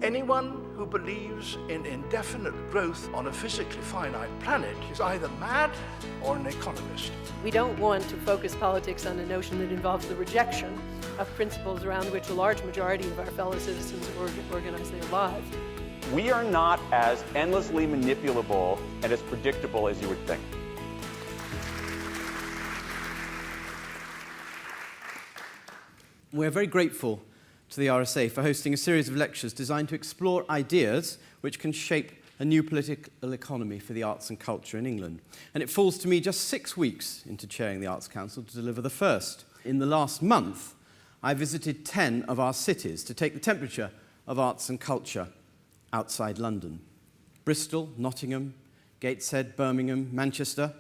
Anyone who believes in indefinite growth on a physically finite planet is either mad or an economist. We don't want to focus politics on a notion that involves the rejection of principles around which a large majority of our fellow citizens organize their lives. We are not as endlessly manipulable and as predictable as you would think. We're very grateful to the RSA for hosting a series of lectures designed to explore ideas which can shape a new political economy for the arts and culture in England. And it falls to me just 6 weeks into chairing the Arts Council to deliver the first. In the last month, I visited 10 of our cities to take the temperature of arts and culture outside London. Bristol, Nottingham, Gateshead, Birmingham, Manchester.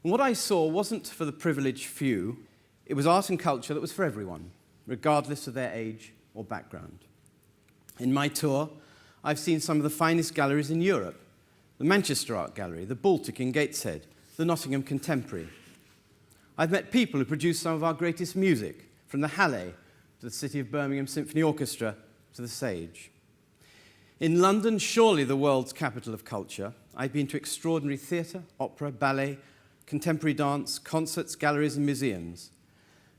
And what I saw wasn't for the privileged few, it was art and culture that was for everyone, regardless of their age or background. In my tour, I've seen some of the finest galleries in Europe: the Manchester Art Gallery, the Baltic in Gateshead, the Nottingham Contemporary. I've met people who produce some of our greatest music, from the Halle to the City of Birmingham Symphony Orchestra to the Sage. In London, surely the world's capital of culture, I've been to extraordinary theatre, opera, ballet, contemporary dance, concerts, galleries and museums.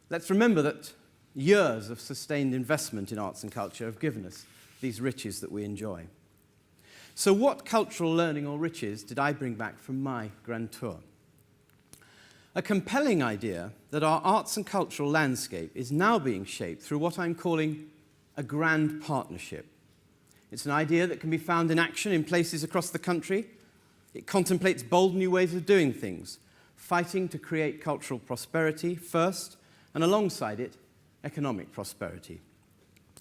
Let's remember that years of sustained investment in arts and culture have given us these riches that we enjoy. So what cultural learning or riches did I bring back from my grand tour? A compelling idea that our arts and cultural landscape is now being shaped through what I'm calling a grand partnership. It's an idea that can be found in action in places across the country. It contemplates bold new ways of doing things, fighting to create cultural prosperity first, and alongside it, economic prosperity.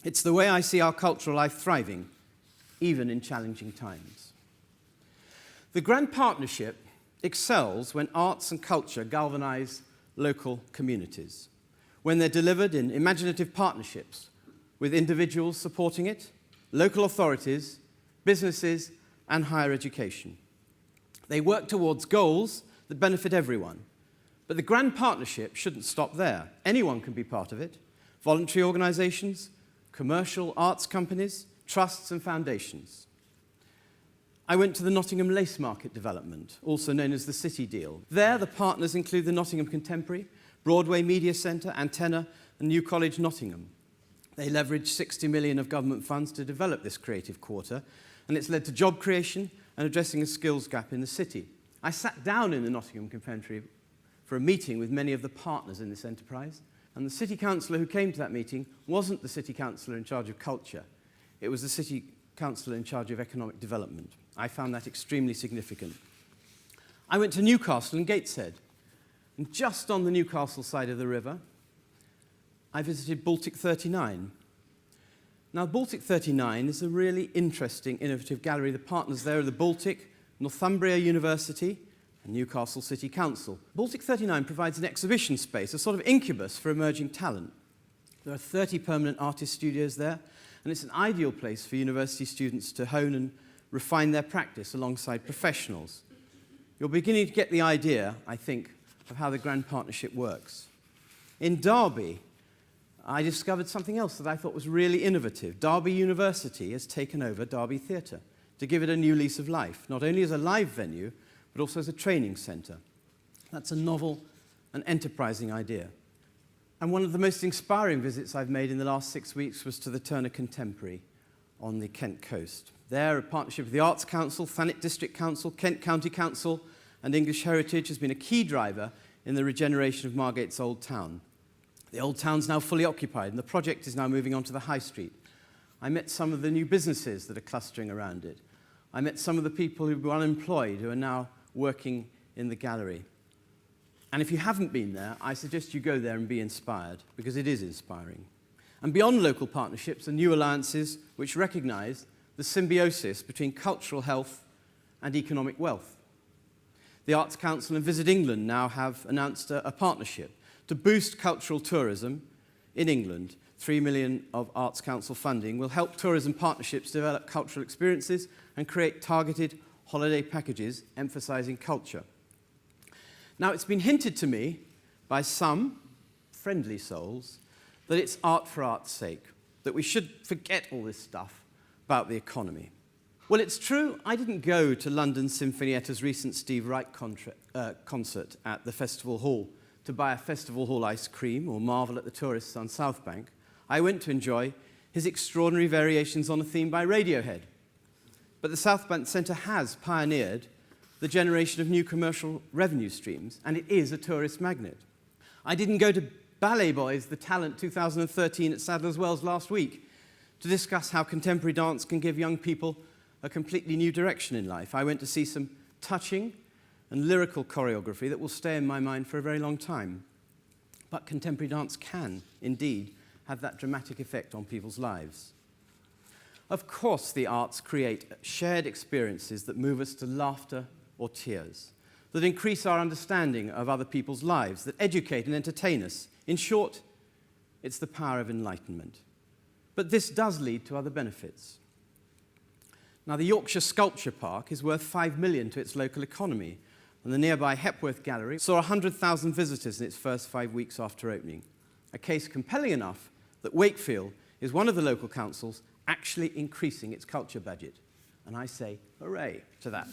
It's the way I see our cultural life thriving, even in challenging times. The Grand Partnership excels when arts and culture galvanize local communities, when they're delivered in imaginative partnerships with individuals supporting it, local authorities, businesses, and higher education. They work towards goals that benefit everyone. But the Grand Partnership shouldn't stop there. Anyone can be part of it. Voluntary organisations, commercial arts companies, trusts and foundations. I went to the Nottingham Lace Market development, also known as the City Deal. There, the partners include the Nottingham Contemporary, Broadway Media Centre, Antenna, and New College Nottingham. They leveraged 60 million of government funds to develop this creative quarter, and it's led to job creation and addressing a skills gap in the city. I sat down in the Nottingham Contemporary for a meeting with many of the partners in this enterprise, and the city councillor who came to that meeting wasn't the city councillor in charge of culture. It was the city councillor in charge of economic development. I found that extremely significant. I went to Newcastle and Gateshead, and just on the Newcastle side of the river, I visited Baltic 39. Now, Baltic 39 is a really interesting, innovative gallery. The partners there are the Baltic, Northumbria University, and Newcastle City Council. Baltic 39 provides an exhibition space, a sort of incubus for emerging talent. There are 30 permanent artist studios there, and it's an ideal place for university students to hone and refine their practice alongside professionals. You're beginning to get the idea, I think, of how the Grand Partnership works. In Derby, I discovered something else that I thought was really innovative. Derby University has taken over Derby Theatre to give it a new lease of life, not only as a live venue, but also as a training centre. That's a novel and enterprising idea. And one of the most inspiring visits I've made in the last 6 weeks was to the Turner Contemporary on the Kent coast. There, a partnership with the Arts Council, Thanet District Council, Kent County Council, and English Heritage has been a key driver in the regeneration of Margate's Old Town. The Old Town's now fully occupied, and the project is now moving on to the High Street. I met some of the new businesses that are clustering around it. I met some of the people who were unemployed who are now working in the gallery. And if you haven't been there, I suggest you go there and be inspired, because it is inspiring. And beyond local partnerships are new alliances which recognise the symbiosis between cultural health and economic wealth. The Arts Council and Visit England now have announced a partnership to boost cultural tourism in England. 3 million of Arts Council funding will help tourism partnerships develop cultural experiences and create targeted holiday packages emphasising culture. Now, it's been hinted to me by some friendly souls that it's art for art's sake, that we should forget all this stuff about the economy. Well, it's true, I didn't go to London Sinfonietta's recent Steve Reich concert at the Festival Hall to buy a Festival Hall ice cream or marvel at the tourists on South Bank. I went to enjoy his extraordinary variations on a theme by Radiohead. But the South Bank Centre has pioneered the generation of new commercial revenue streams, and it is a tourist magnet. I didn't go to Ballet Boys, the Talent 2013 at Sadler's Wells last week to discuss how contemporary dance can give young people a completely new direction in life. I went to see some touching and lyrical choreography that will stay in my mind for a very long time. But contemporary dance can, indeed, have that dramatic effect on people's lives. Of course, the arts create shared experiences that move us to laughter or tears, that increase our understanding of other people's lives, that educate and entertain us. In short, it's the power of enlightenment. But this does lead to other benefits. Now, the Yorkshire Sculpture Park is worth £5 million to its local economy, and the nearby Hepworth Gallery saw 100,000 visitors in its first 5 weeks after opening, a case compelling enough that Wakefield is one of the local councils actually increasing its culture budget. And I say, hooray to that.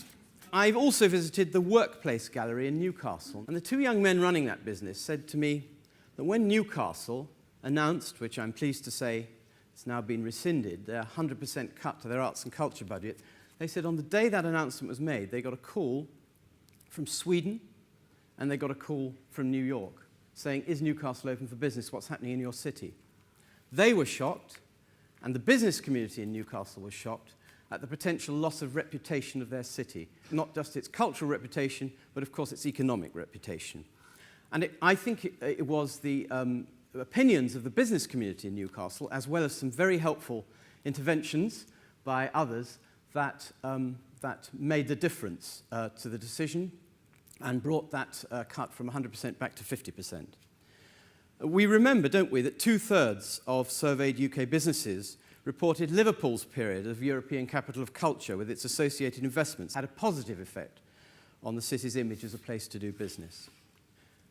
I've also visited the Workplace Gallery in Newcastle, and the two young men running that business said to me that when Newcastle announced, which I'm pleased to say it's now been rescinded, their 100% cut to their arts and culture budget, they said on the day that announcement was made, they got a call from Sweden and they got a call from New York saying, is Newcastle open for business? What's happening in your city? They were shocked, and the business community in Newcastle was shocked at the potential loss of reputation of their city, not just its cultural reputation, but of course its economic reputation. And I think it was the opinions of the business community in Newcastle, as well as some very helpful interventions by others, that made the difference to the decision and brought that cut from 100% back to 50%. We remember, don't we, that 2/3 of surveyed UK businesses reported Liverpool's period of European capital of culture with its associated investments had a positive effect on the city's image as a place to do business.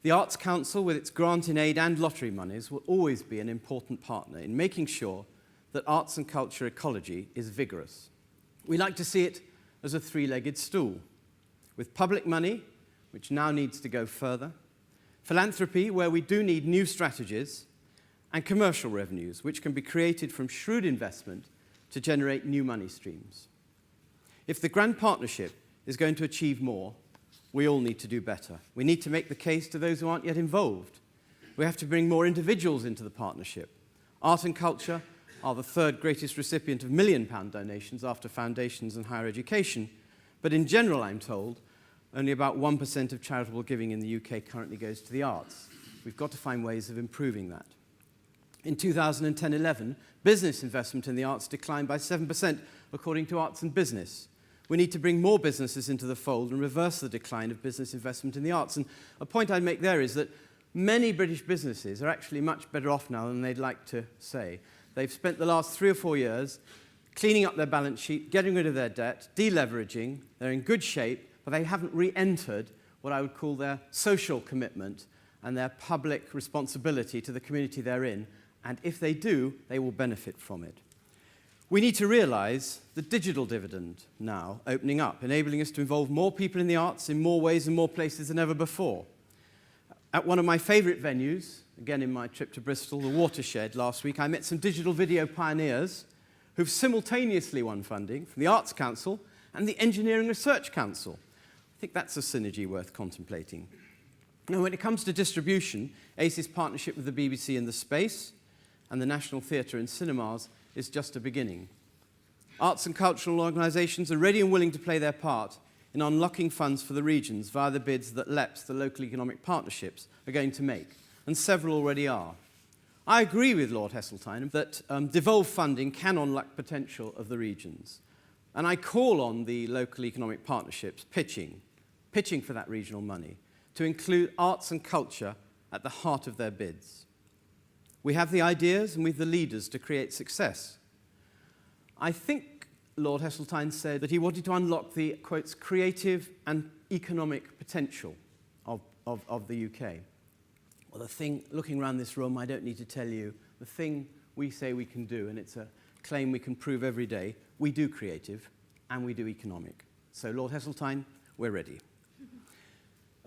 The Arts Council, with its grant in aid and lottery monies, will always be an important partner in making sure that arts and culture ecology is vigorous. We like to see it as a three-legged stool, with public money, which now needs to go further, philanthropy, where we do need new strategies, and commercial revenues, which can be created from shrewd investment to generate new money streams. If the Grand Partnership is going to achieve more, we all need to do better. We need to make the case to those who aren't yet involved. We have to bring more individuals into the partnership. Art and culture are the third greatest recipient of £1 million donations after foundations and higher education, but in general, I'm told, only about 1% of charitable giving in the UK currently goes to the arts. We've got to find ways of improving that. In 2010-11, business investment in the arts declined by 7%, according to Arts and Business. We need to bring more businesses into the fold and reverse the decline of business investment in the arts. And a point I'd make there is that many British businesses are actually much better off now than they'd like to say. They've spent the last 3 or 4 years cleaning up their balance sheet, getting rid of their debt, deleveraging. They're in good shape, but they haven't re-entered what I would call their social commitment and their public responsibility to the community they're in. And if they do, they will benefit from it. We need to realize the digital dividend now opening up, enabling us to involve more people in the arts in more ways and more places than ever before. At one of my favorite venues, again in my trip to Bristol, the Watershed last week, I met some digital video pioneers who've simultaneously won funding from the Arts Council and the Engineering Research Council. I think that's a synergy worth contemplating. Now, when it comes to distribution, ACE's partnership with the BBC in the space and the National Theatre and cinemas is just a beginning. Arts and cultural organisations are ready and willing to play their part in unlocking funds for the regions via the bids that LEPs, the local economic partnerships, are going to make, and several already are. I agree with Lord Heseltine that devolved funding can unlock potential of the regions, and I call on the local economic partnerships pitching for that regional money to include arts and culture at the heart of their bids. We have the ideas and we have the leaders to create success. I think Lord Heseltine said that he wanted to unlock the, quotes, creative and economic potential of the UK. Well, the thing, looking around this room, I don't need to tell you, the thing we say we can do, and it's a claim we can prove every day, we do creative and we do economic. So, Lord Heseltine, we're ready.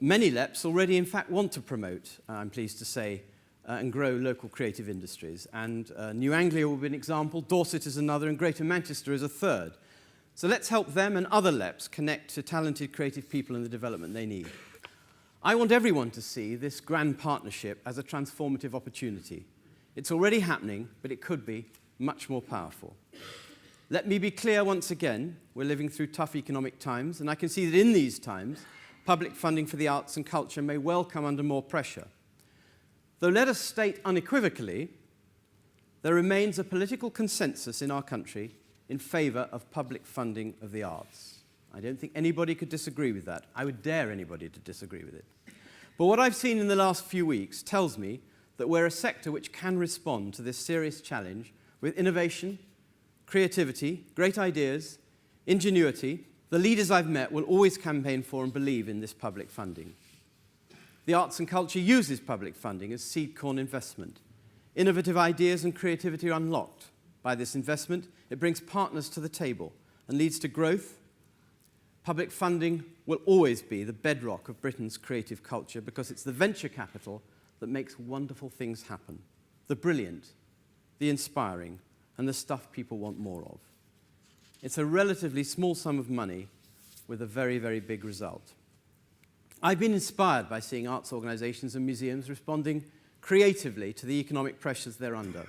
Many LEPs already, in fact, want to promote, I'm pleased to say, and grow local creative industries. And New Anglia will be an example, Dorset is another, and Greater Manchester is a third. So let's help them and other LEPs connect to talented creative people and the development they need. I want everyone to see this grand partnership as a transformative opportunity. It's already happening, but it could be much more powerful. Let me be clear once again, we're living through tough economic times, and I can see that in these times, public funding for the arts and culture may well come under more pressure. Though let us state unequivocally, there remains a political consensus in our country in favour of public funding of the arts. I don't think anybody could disagree with that. I would dare anybody to disagree with it. But what I've seen in the last few weeks tells me that we're a sector which can respond to this serious challenge with innovation, creativity, great ideas, ingenuity. The leaders I've met will always campaign for and believe in this public funding. The arts and culture uses public funding as seed corn investment. Innovative ideas and creativity are unlocked by this investment. It brings partners to the table and leads to growth. Public funding will always be the bedrock of Britain's creative culture because it's the venture capital that makes wonderful things happen. The brilliant, the inspiring, and the stuff people want more of. It's a relatively small sum of money with a very, very big result. I've been inspired by seeing arts organisations and museums responding creatively to the economic pressures they're under.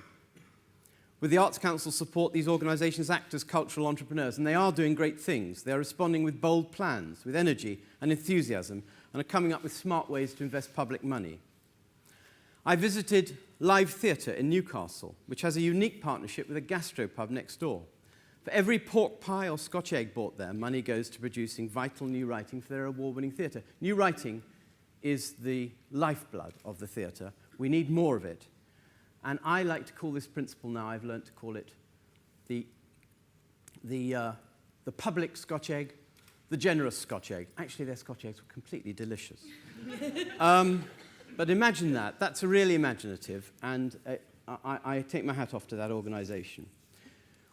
With the Arts Council's support, these organisations act as cultural entrepreneurs, and they are doing great things. They're responding with bold plans, with energy and enthusiasm, and are coming up with smart ways to invest public money. I visited Live Theatre in Newcastle, which has a unique partnership with a gastropub next door. For every pork pie or Scotch egg bought there, money goes to producing vital new writing for their award-winning theatre. New writing is the lifeblood of the theatre. We need more of it. And I like to call this principle now, I've learned to call it the public Scotch egg, the generous Scotch egg. Actually, their Scotch eggs were completely delicious. But imagine that. That's really imaginative, and I take my hat off to that organisation.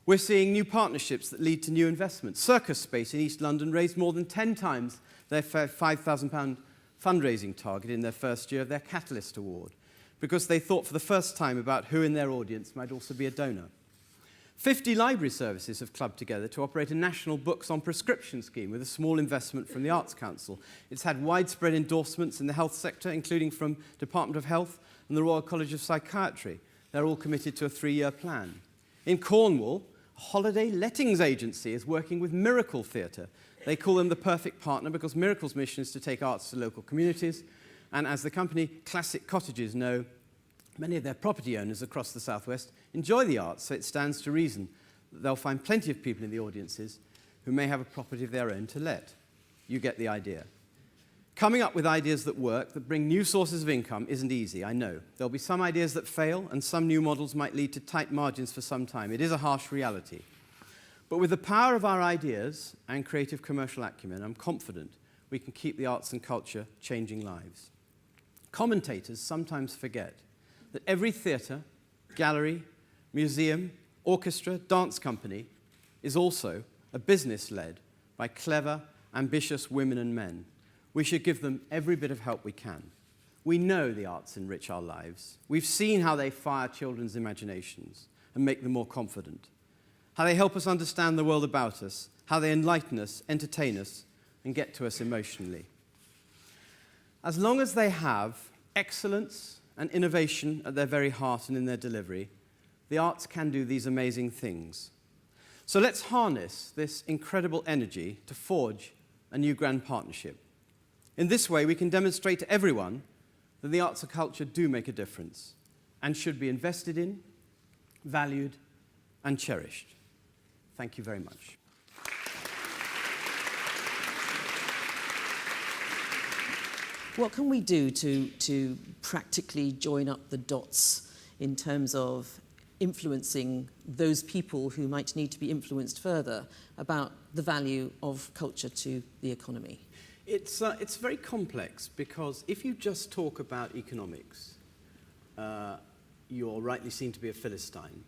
We're seeing new partnerships that lead to new investments. Circus Space in East London raised more than 10 times their £5,000 fundraising target in their first year of their Catalyst Award, because they thought for the first time about who in their audience might also be a donor. 50 library services have clubbed together to operate a national books on prescription scheme with a small investment from the Arts Council. It's had widespread endorsements in the health sector, including from Department of Health and the Royal College of Psychiatry. They're all committed to a 3-year plan. In Cornwall, a holiday lettings agency is working with Miracle Theatre. They call them the perfect partner because Miracle's mission is to take arts to local communities. And as the company Classic Cottages know, many of their property owners across the southwest enjoy the arts, so it stands to reason that they'll find plenty of people in the audiences who may have a property of their own to let. You get the idea. Coming up with ideas that work, that bring new sources of income, isn't easy, I know. There'll be some ideas that fail, and some new models might lead to tight margins for some time. It is a harsh reality. But with the power of our ideas and creative commercial acumen, I'm confident we can keep the arts and culture changing lives. Commentators sometimes forget that every theatre, gallery, museum, orchestra, dance company is also a business led by clever, ambitious women and men. We should give them every bit of help we can. We know the arts enrich our lives. We've seen how they fire children's imaginations and make them more confident, how they help us understand the world about us, how they enlighten us, entertain us, and get to us emotionally. As long as they have excellence and innovation at their very heart and in their delivery, the arts can do these amazing things. So let's harness this incredible energy to forge a new grand partnership. In this way, we can demonstrate to everyone that the arts and culture do make a difference and should be invested in, valued, and cherished. Thank you very much. What can we do to practically join up the dots in terms of influencing those people who might need to be influenced further about the value of culture to the economy? It's very complex because if you just talk about economics, you're rightly seen to be a Philistine.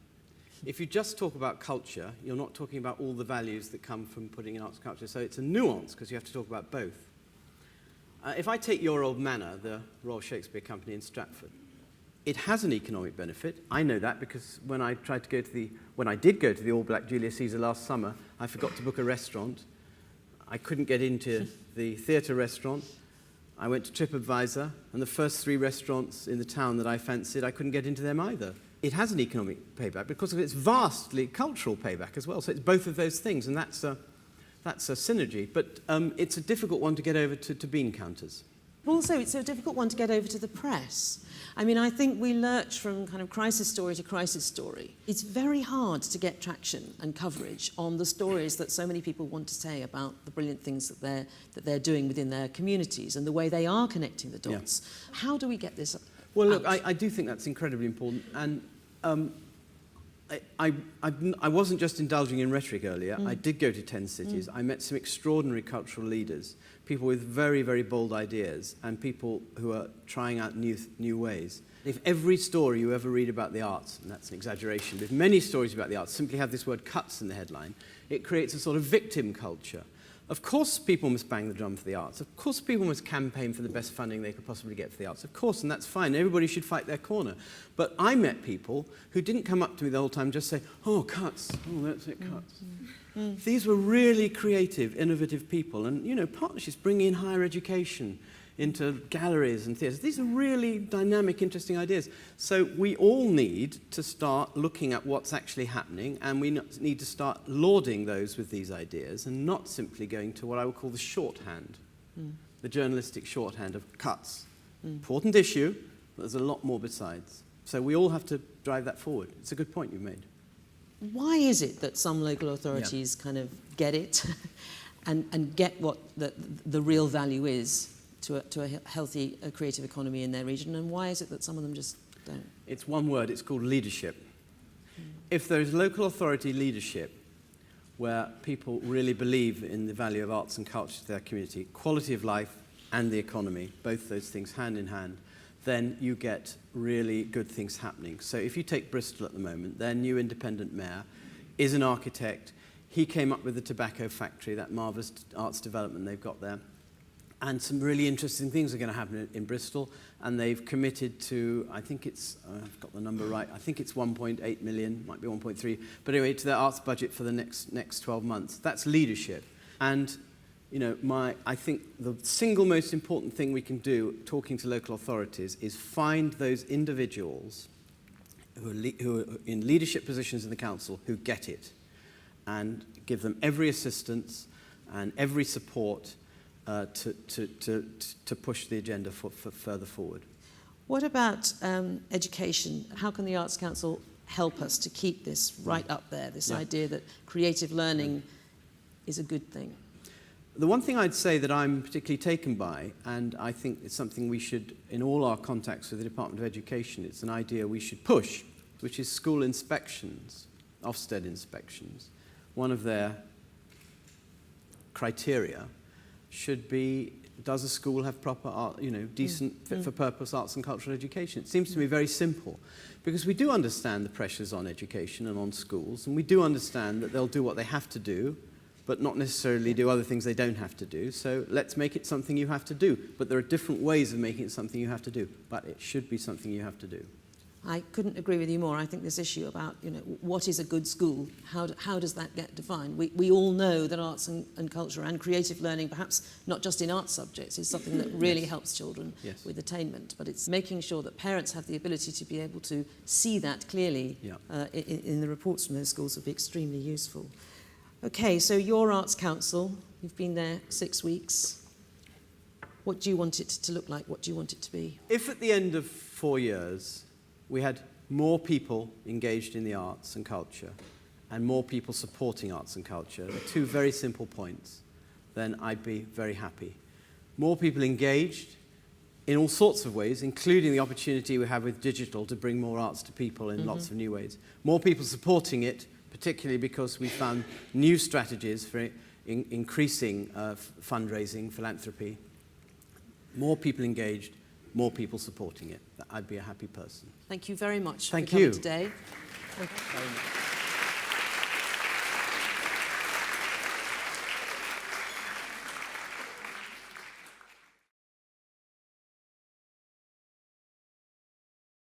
If you just talk about culture, you're not talking about all the values that come from putting in arts and culture. So it's a nuance, because you have to talk about both. If I take Your Old Manor, the Royal Shakespeare Company in Stratford, it has an economic benefit. I know that because when I did go to the All Black Julius Caesar last summer, I forgot to book a restaurant. I couldn't get into the theatre restaurant. I went to TripAdvisor, and the first 3 restaurants in the town that I fancied, I couldn't get into them either. It has an economic payback because of its vastly cultural payback as well. So it's both of those things, and that's a synergy. But it's a difficult one to get over to bean counters. Also, it's a difficult one to get over to the press. I mean, I think we lurch from kind of crisis story to crisis story. It's very hard to get traction and coverage on the stories that so many people want to say about the brilliant things that they're doing within their communities and the way they are connecting the dots. Yeah. How do we get this Well, out? look, I do think that's incredibly important. And I wasn't just indulging in rhetoric earlier. I did go to 10 cities. I met some extraordinary cultural leaders, people with very, very bold ideas, and people who are trying out new ways. If every story you ever read about the arts, and that's an exaggeration, but if many stories about the arts simply have this word cuts in the headline, it creates a sort of victim culture. Of course people must bang the drum for the arts. Of course people must campaign for the best funding they could possibly get for the arts. Of course, and that's fine. Everybody should fight their corner. But I met people who didn't come up to me the whole time just say, oh, cuts. Oh, that's it, cuts. These were really creative, innovative people. And, you know, partnerships, bringing in higher education into galleries and theatres. These are really dynamic, interesting ideas. So we all need to start looking at what's actually happening, and we need to start lauding those with these ideas and not simply going to what I would call the shorthand, the journalistic shorthand of cuts. Important issue, but there's a lot more besides. So we all have to drive that forward. It's a good point you've made. Why is it that some local authorities kind of get it and get what the real value is to a healthy creative economy in their region, and why is it that some of them just don't? It's one word, it's called leadership. If there is local authority leadership where people really believe in the value of arts and culture to their community, quality of life and the economy, both those things hand in hand, then you get really good things happening. So if you take Bristol at the moment, their new independent mayor is an architect. He came up with the tobacco factory, that marvellous arts development they've got there. And some really interesting things are going to happen in Bristol, and they've committed to, I think it's, I've got the number right, I think it's 1.8 million, might be 1.3, but anyway, to their arts budget for the next 12 months. That's leadership. And, you know, I think the single most important thing we can do, talking to local authorities, is find those individuals who are in leadership positions in the council who get it, and give them every assistance and every support to push the agenda for further forward. What about education? How can the Arts Council help us to keep this right up there, this idea that creative learning is a good thing? The one thing I'd say that I'm particularly taken by, and I think it's something we should, in all our contacts with the Department of Education, it's an idea we should push, which is school inspections, Ofsted inspections. One of their criteria should be, does a school have proper art, decent, fit-for-purpose arts and cultural education? It seems to me very simple, because we do understand the pressures on education and on schools, and we do understand that they'll do what they have to do, but not necessarily do other things they don't have to do. So let's make it something you have to do. But there are different ways of making it something you have to do, but it should be something you have to do. I couldn't agree with you more. I think this issue about, what is a good school, how does that get defined? We all know that arts and culture and creative learning, perhaps not just in arts subjects, is something that really helps children with attainment. But it's making sure that parents have the ability to be able to see that clearly in the reports from those schools would be extremely useful. Okay, so your Arts Council, you've been there 6 weeks. What do you want it to look like? What do you want it to be? If at the end of 4 years we had more people engaged in the arts and culture and more people supporting arts and culture, the two very simple points, then I'd be very happy. More people engaged in all sorts of ways, including the opportunity we have with digital to bring more arts to people in lots of new ways. More people supporting it, particularly because we found new strategies for increasing fundraising, philanthropy. More people engaged, more people supporting it. I'd be a happy person. Thank you very much for coming today. Thank you very much.